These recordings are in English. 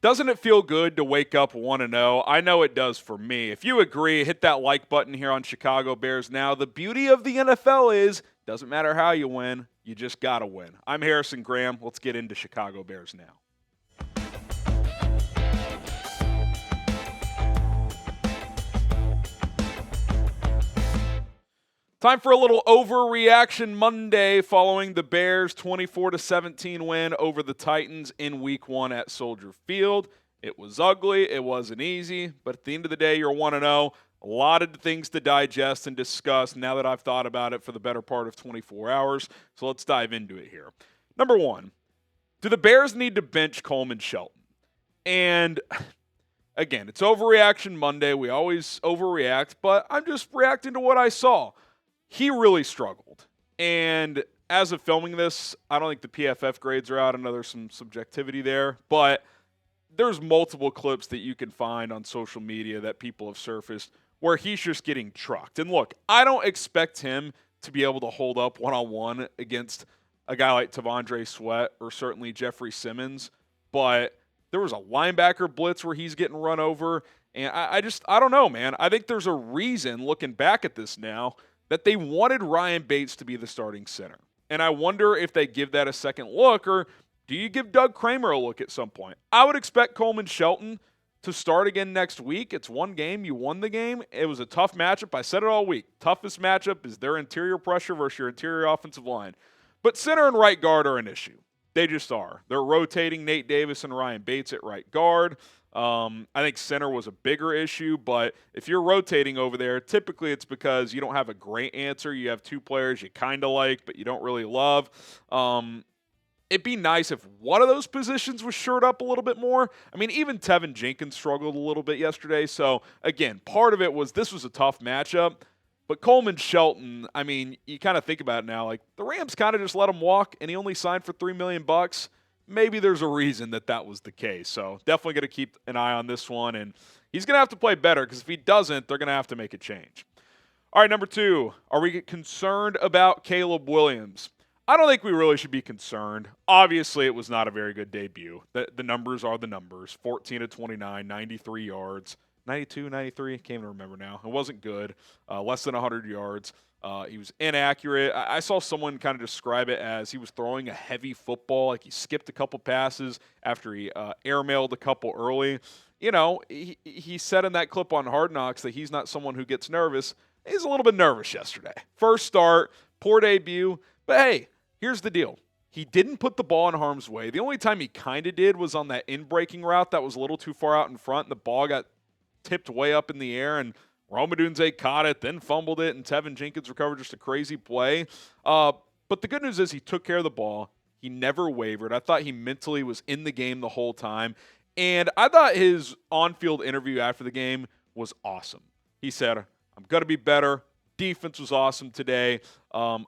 Doesn't it feel good to wake up 1-0? I know it does for me. If you agree, hit that like button here on Chicago Bears Now. The beauty of the NFL is, doesn't matter how you win, you just got to win. I'm Harrison Graham. Let's get into Chicago Bears Now. Time for a little Overreaction Monday following the Bears' 24-17 win over the Titans in Week 1 at Soldier Field. It was ugly. It wasn't easy. But at the end of the day, you're 1-0. A lot of things to digest and discuss now that I've thought about it for the better part of 24 hours. So let's dive into it here. Number one, do the Bears need to bench Coleman Shelton? And again, it's Overreaction Monday. We always overreact, but I'm just reacting to what I saw. He really struggled. And as of filming this, I don't think the PFF grades are out. I know there's some subjectivity there, but there's multiple clips that you can find on social media that people have surfaced where he's just getting trucked. And look, I don't expect him to be able to hold up one-on-one against a guy like T'Vondre Sweat or certainly Jeffery Simmons, but there was a linebacker blitz where he's getting run over. And I don't know, man. I think there's a reason, looking back at this now, that they wanted Ryan Bates to be the starting center. And I wonder if they give that a second look, or do you give Doug Kramer a look at some point? I would expect Coleman Shelton to start again next week. It's one game. You won the game. It was a tough matchup. I said it all week. Toughest matchup is their interior pressure versus your interior offensive line. But center and right guard are an issue. They just are. They're rotating Nate Davis and Ryan Bates at right guard. I think center was a bigger issue, but if you're rotating over there, typically it's because you don't have a great answer. You have two players you kind of like, but you don't really love. It'd be nice if one of those positions was shored up a little bit more. I mean, even Tevin Jenkins struggled a little bit yesterday. So, again, part of it was this was a tough matchup. But Coleman Shelton, I mean, you kind of think about it now, like the Rams kind of just let him walk, and he only signed for $3 million. Maybe there's a reason that was the case. So definitely going to keep an eye on this one. And he's going to have to play better because if he doesn't, they're going to have to make a change. All right, number two, are we concerned about Caleb Williams? I don't think we really should be concerned. Obviously, it was not a very good debut. The numbers are the numbers. 14 of 29, 93 yards. 92, 93, can't even remember now. It wasn't good. Less than 100 yards. He was inaccurate. I saw someone kind of describe it as he was throwing a heavy football, like he skipped a couple passes after he airmailed a couple early. You know, he said in that clip on Hard Knocks that he's not someone who gets nervous. He's a little bit nervous yesterday. First start, poor debut. But hey, here's the deal. He didn't put the ball in harm's way. The only time he kind of did was on that in-breaking route that was a little too far out in front, and the ball got tipped way up in the air, and Rome Odunze caught it, then fumbled it, and Tevin Jenkins recovered just a crazy play. But the good news is he took care of the ball. He never wavered. I thought he mentally was in the game the whole time. And I thought his on-field interview after the game was awesome. He said, I'm going to be better. Defense was awesome today. I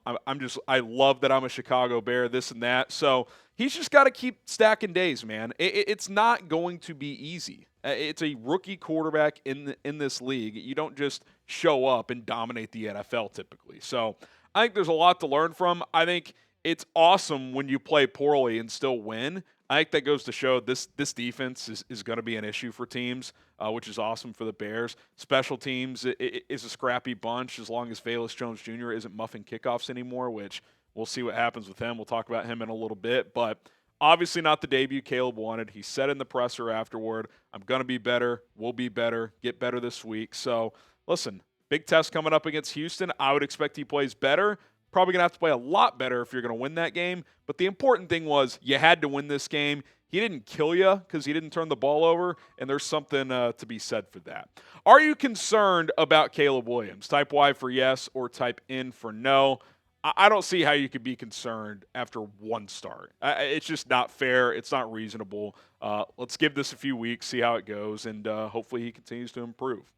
love that I'm a Chicago Bear, this and that. So he's just got to keep stacking days, man. It's not going to be easy. It's a rookie quarterback in this league. You don't just show up and dominate the NFL typically. So I think there's a lot to learn from. I think it's awesome when you play poorly and still win. I think that goes to show this defense is going to be an issue for teams, which is awesome for the Bears. Special teams is a scrappy bunch as long as Velus Jones Jr. isn't muffing kickoffs anymore, which we'll see what happens with him. We'll talk about him in a little bit. But obviously not the debut Caleb wanted. He said in the presser afterward, I'm going to be better, we'll be better, get better this week. So, listen, big test coming up against Houston. I would expect he plays better. Probably going to have to play a lot better if you're going to win that game. But the important thing was you had to win this game. He didn't kill you because he didn't turn the ball over, and there's something to be said for that. Are you concerned about Caleb Williams? Type Y for yes or type N for no. I don't see how you could be concerned after one start. It's just not fair. It's not reasonable. Let's give this a few weeks, see how it goes, and hopefully he continues to improve.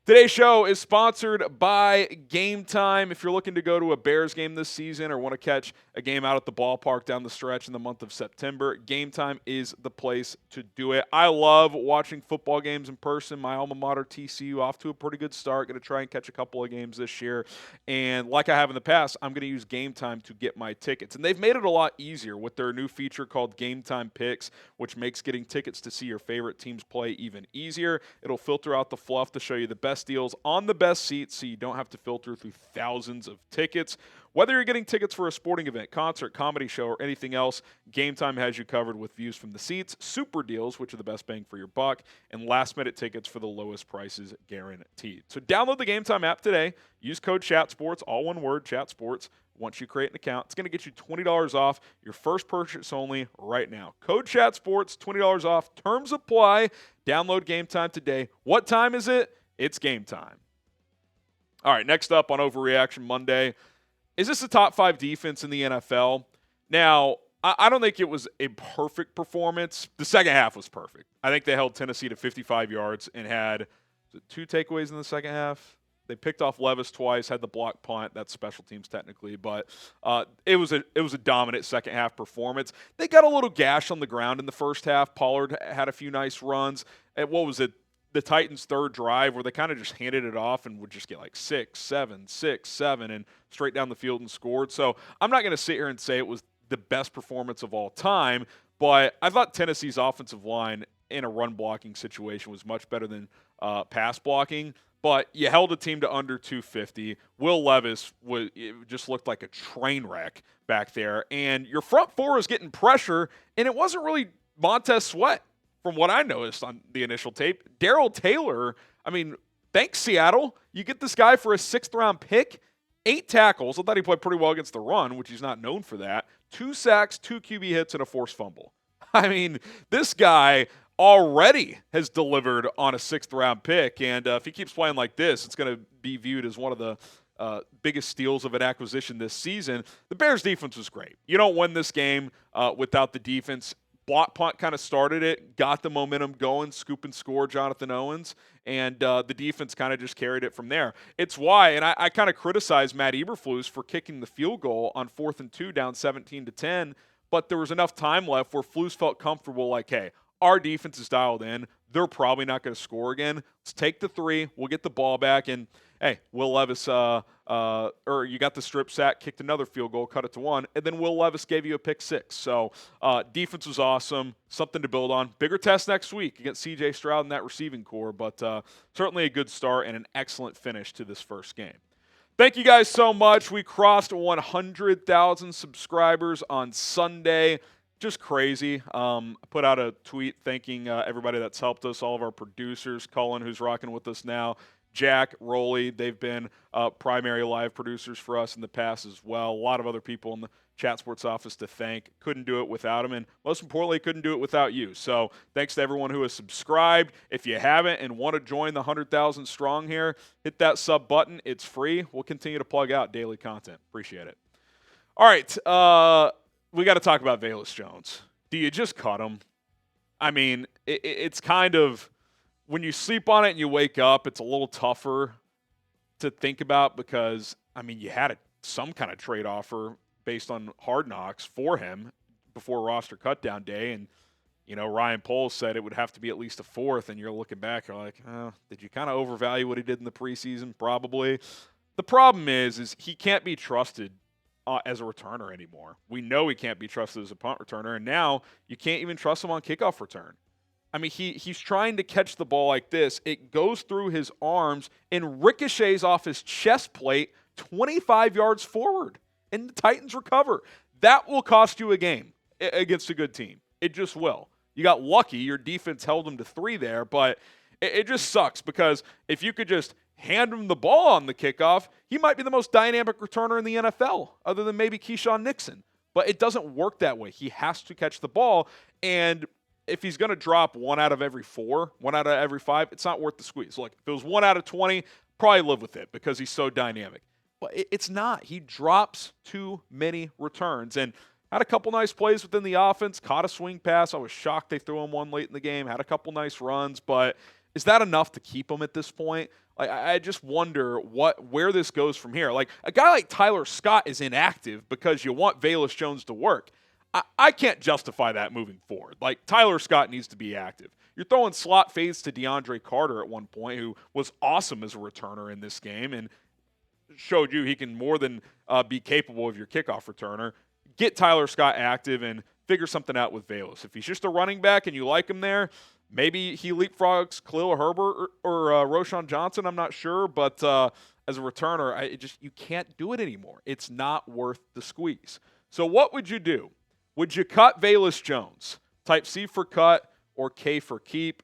Today's show is sponsored by Game Time. If you're looking to go to a Bears game this season or want to catch a game out at the ballpark down the stretch in the month of September, Game Time is the place to do it. I love watching football games in person. My alma mater, TCU, off to a pretty good start. Going to try and catch a couple of games this year. And like I have in the past, I'm going to use Game Time to get my tickets. And they've made it a lot easier with their new feature called Game Time Picks, which makes getting tickets to see your favorite teams play even easier. It'll filter out the fluff to show you the best deals on the best seats so you don't have to filter through thousands of tickets. Whether you're getting tickets for a sporting event, concert, comedy show, or anything else, Game Time has you covered with views from the seats, super deals, which are the best bang for your buck, and last-minute tickets for the lowest prices guaranteed. So download the Game Time app today. Use code ChatSports, all one word, ChatSports. Once you create an account, it's going to get you $20 off your first purchase only right now. Code ChatSports, $20 off. Terms apply. Download Game Time today. What time is it? It's game time. All right, next up on Overreaction Monday, is this a top 5 defense in the NFL? Now, I don't think it was a perfect performance. The second half was perfect. I think they held Tennessee to 55 yards and had 2 takeaways in the second half. They picked off Levis twice, had the block punt. That's special teams technically, but it was a dominant second half performance. They got a little gash on the ground in the first half. Pollard had a few nice runs. At what was it? The Titans' third drive where they kind of just handed it off and would just get like 6, 7, 6, 7 and straight down the field and scored. So I'm not going to sit here and say it was the best performance of all time, but I thought Tennessee's offensive line in a run blocking situation was much better than pass blocking. But you held a team to under 250. Will Levis just looked like a train wreck back there. And your front four is getting pressure, and it wasn't really Montez Sweat from what I noticed on the initial tape. Darrell Taylor, I mean, thanks, Seattle. You get this guy for a 6th-round pick, 8 tackles. I thought he played pretty well against the run, which he's not known for that. 2 sacks, 2 QB hits, and a forced fumble. I mean, this guy already has delivered on a 6th-round pick, and if he keeps playing like this, it's going to be viewed as one of the biggest steals of an acquisition this season. The Bears' defense was great. You don't win this game without the defense. Block punt kind of started it, got the momentum going, scoop and score Jonathan Owens, and the defense kind of just carried it from there. It's why, and I kind of criticized Matt Eberflus for kicking the field goal on 4th and 2 down 17-10, but there was enough time left where Flus felt comfortable like, hey, our defense is dialed in. They're probably not going to score again. Let's take the 3. We'll get the ball back. And, hey, Will Levis, or you got the strip sack, kicked another field goal, cut it to 1, and then Will Levis gave you a pick 6. So defense was awesome, something to build on. Bigger test next week against C.J. Stroud and that receiving core, but certainly a good start and an excellent finish to this first game. Thank you guys so much. We crossed 100,000 subscribers on Sunday. Just crazy. I put out a tweet thanking everybody that's helped us, all of our producers, Cullen, who's rocking with us now, Jack, Roley. They've been primary live producers for us in the past as well. A lot of other people in the Chat Sports office to thank. Couldn't do it without them, and most importantly, couldn't do it without you. So thanks to everyone who has subscribed. If you haven't and want to join the 100,000 strong here, hit that sub button. It's free. We'll continue to plug out daily content. Appreciate it. All right. We got to talk about Velus Jones. Do you just cut him? I mean, it's kind of, when you sleep on it and you wake up, it's a little tougher to think about because, I mean, you had some kind of trade offer based on Hard Knocks for him before roster cutdown day. And, you know, Ryan Poles said it would have to be at least a 4th. And you're looking back, you're like, oh, did you kind of overvalue what he did in the preseason? Probably. The problem is he can't be trusted as a returner anymore. We know he can't be trusted as a punt returner, and now you can't even trust him on kickoff return. I mean, he's trying to catch the ball like this. It goes through his arms and ricochets off his chest plate 25 yards forward, and the Titans recover. That will cost you a game against a good team. It just will. You got lucky. Your defense held him to 3 there, but it just sucks because if you could just hand him the ball on the kickoff, he might be the most dynamic returner in the NFL, other than maybe Keyshawn Nixon. But it doesn't work that way. He has to catch the ball, and if he's going to drop 1 out of every 4, 1 out of every 5, it's not worth the squeeze. Look, if it was 1 out of 20, probably live with it because he's so dynamic. But it's not. He drops too many returns, and had a couple nice plays within the offense, caught a swing pass. I was shocked they threw him one late in the game, had a couple nice runs, but is that enough to keep him at this point? Like, I just wonder where this goes from here. Like, a guy like Tyler Scott is inactive because you want Velus Jones to work. I can't justify that moving forward. Like, Tyler Scott needs to be active. You're throwing slot fades to DeAndre Carter at one point, who was awesome as a returner in this game and showed you he can more than be capable of your kickoff returner. Get Tyler Scott active and figure something out with Velus. If he's just a running back and you like him there, maybe he leapfrogs Khalil Herbert or Roschon Johnson. I'm not sure, but as a returner, you can't do it anymore. It's not worth the squeeze. So what would you do? Would you cut Velus Jones? Type C for cut or K for keep.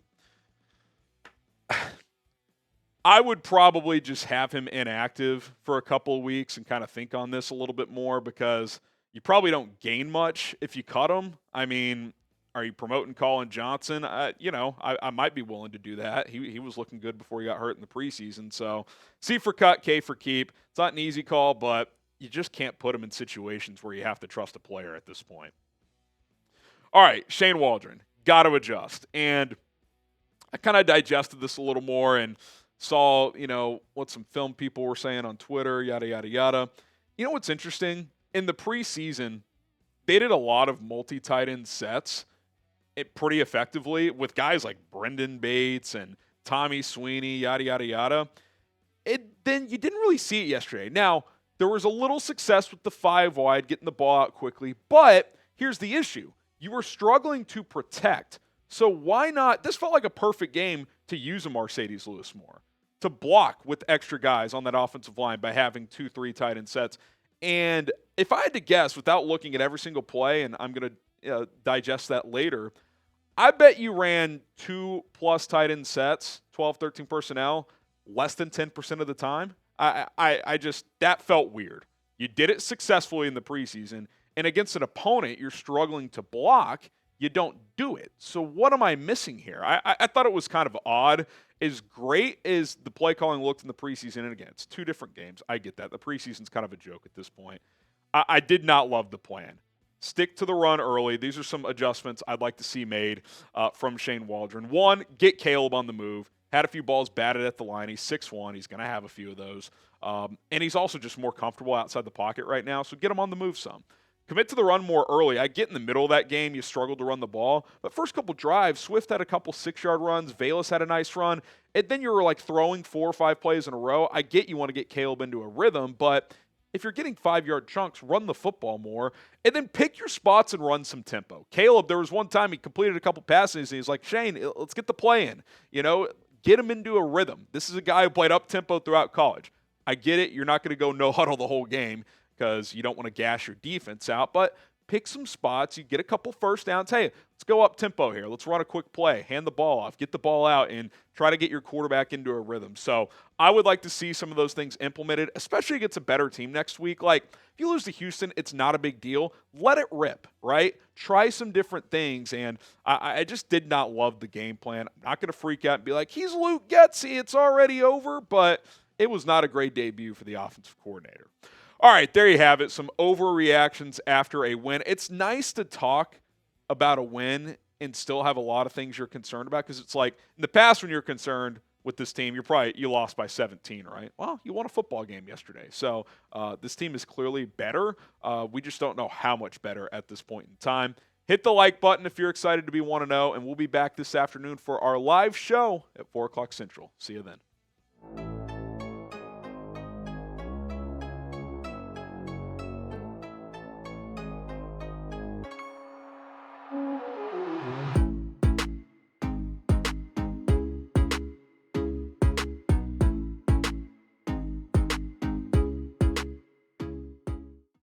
I would probably just have him inactive for a couple of weeks and kind of think on this a little bit more, because you probably don't gain much if you cut him. I mean, are you promoting Colin Johnson? I might be willing to do that. He was looking good before he got hurt in the preseason. So C for cut, K for keep. It's not an easy call, but you just can't put him in situations where you have to trust a player at this point. All right, Shane Waldron, got to adjust. And I kind of digested this a little more and saw, what some film people were saying on Twitter, yada, yada, yada. You know what's interesting? In the preseason, they did a lot of multi-tight end sets pretty effectively with guys like Brendan Bates and Tommy Sweeney, yada, yada, yada. Then you didn't really see it yesterday. Now, there was a little success with the 5 wide, getting the ball out quickly, but here's the issue. You were struggling to protect. So why not? This felt like a perfect game to use a Mercedes Lewis more, to block with extra guys on that offensive line by having 2-3 tight end sets. And if I had to guess without looking at every single play, and I'm going to digest that later, I bet you ran 2+ tight end sets, 12, 13 personnel, less than 10% of the time. I just, that felt weird. You did it successfully in the preseason, and against an opponent you're struggling to block, you don't do it. So what am I missing here? I thought it was kind of odd. As great as the play calling looked in the preseason, and again, it's 2 different games. I get that. The preseason's kind of a joke at this point. I did not love the plan. Stick to the run early. These are some adjustments I'd like to see made from Shane Waldron. 1, get Caleb on the move. Had a few balls batted at the line. He's 6'1". He's going to have a few of those. And he's also just more comfortable outside the pocket right now, so get him on the move some. Commit to the run more early. I get in the middle of that game, you struggled to run the ball. But first couple drives, Swift had a couple 6-yard runs. Velus had a nice run. And then you were like throwing 4 or 5 plays in a row. I get you want to get Caleb into a rhythm, but if you're getting 5-yard chunks, run the football more. And then pick your spots and run some tempo. Caleb, there was one time he completed a couple passes, and he's like, Shane, let's get the play in. Get him into a rhythm. This is a guy who played up-tempo throughout college. I get it. You're not going to go no huddle the whole game because you don't want to gash your defense out, but pick some spots. You get a couple first downs. Hey, let's go up tempo here. Let's run a quick play. Hand the ball off. Get the ball out and try to get your quarterback into a rhythm. So I would like to see some of those things implemented, especially against a better team next week. Like, if you lose to Houston, it's not a big deal. Let it rip, right? Try some different things. And I just did not love the game plan. I'm not going to freak out and be like, he's Luke Getsy. It's already over. But it was not a great debut for the offensive coordinator. All right, there you have it. Some overreactions after a win. It's nice to talk about a win and still have a lot of things you're concerned about, because it's like in the past when you're concerned with this team, you lost by 17, right? Well, you won a football game yesterday. So this team is clearly better. We just don't know how much better at this point in time. Hit the like button if you're excited to be 1-0, and we'll be back this afternoon for our live show at 4 o'clock Central. See you then.